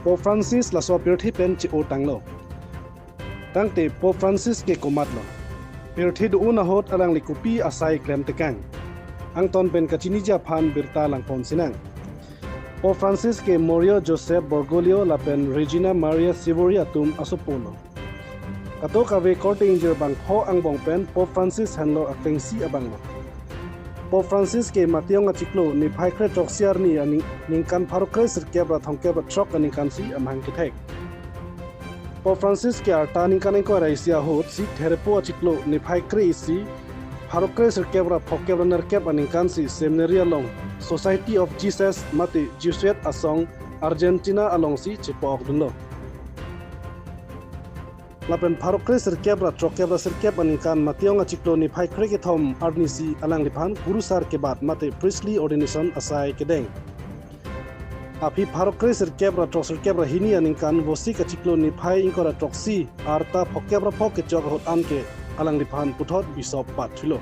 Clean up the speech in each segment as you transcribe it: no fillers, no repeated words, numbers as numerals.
Pope Francis la so pirthi pen chi o tanglo tangte Pope Francis ke komatlo pirthi du una hot alang likupi asai klem tekang ang ton pen kachinija phan birta lang pon sinang Pope Francis ke Morio Joseph Bergoglio la pen Regina Maria Sivoria tum asopolo kato ka ve courting jer bang pho ang bong pen Pope Francis hanlo aktengsi abanglo Pope Francis ke mationg achiklo ni phaikre troksiar ni ningkan pharokre sirkebra thongkebra trok ningkan si amhang kithek Pope Francis ke arta ningkan ko raisia hot si therapo achiklo ni phaikre isi pharokre sirkebra phokebra nerkeb ningkan si seminary long Society of Jesus mati Jesuit asong Argentina along si chipok dunlo lapen pharokre sirkebra trokebra sirkeb aningkan mationg achiklo ni phaikre ke thom arnisi alang liphan gurusar ke bat mate priestly ordination asai kedeng api pharokre sirkebra trok sirkebra hini aningkan vosi achiklo ni phai ingkora troksi arta phokebra phok ke jog hot anke alang liphan puthot bishop pat thilo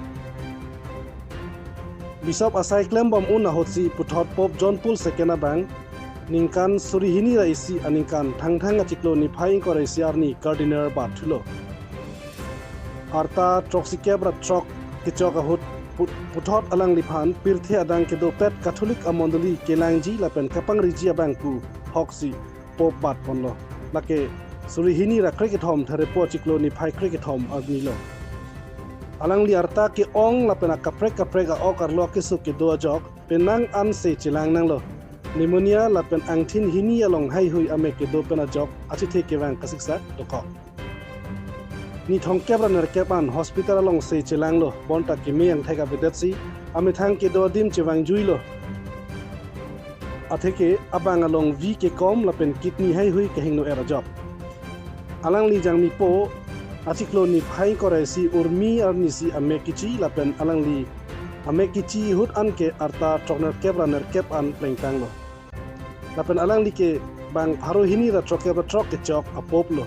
bishop asai klem bom una hotsi puthot Pope John Paul II bang ningkan surihini raisi aningkan thangthang achiklo ni phaing ko raisiar ni cardinal bathulo arta troxikebra trok kichok hut puthot alang liphan pirthe adang ke do pet catholic amondoli kelangji lapen kapang riji abangku hoksi pop bat ponlo lake surihini ra krike thom tharepo achiklo ni phai krike thom agnilo alang li arta ke ong lapen kaprek a okarlo ke su ke do jok penang an se chilang nanglo pneumonia lapen angthin hini along hai hui ame ke do pena jok achithe ke wang kasiksa doko ni thongkebra nerkepan hospital along se chilanglo bonta ke miang thaiga bedetsi ame thang ke do dim chiwang juilo atheke abang along vi ke kom lapen kidney hai hui ke hingno era job alang li jangmi po achiklo ni phai koresi urmi arnisi ame kichi lapen alang li ame kichi hut anke arta trokner kebra nerkep an plengtanglo lapen alang like bang pharo hini ra trokebra trok ke chok apoplo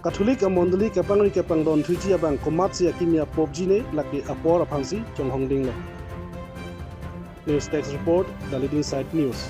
catholic amondoli kapangri kapang don thuji abang komatsi akimia popji ne laki apor aphansi chonghongding lo news text report the leading side news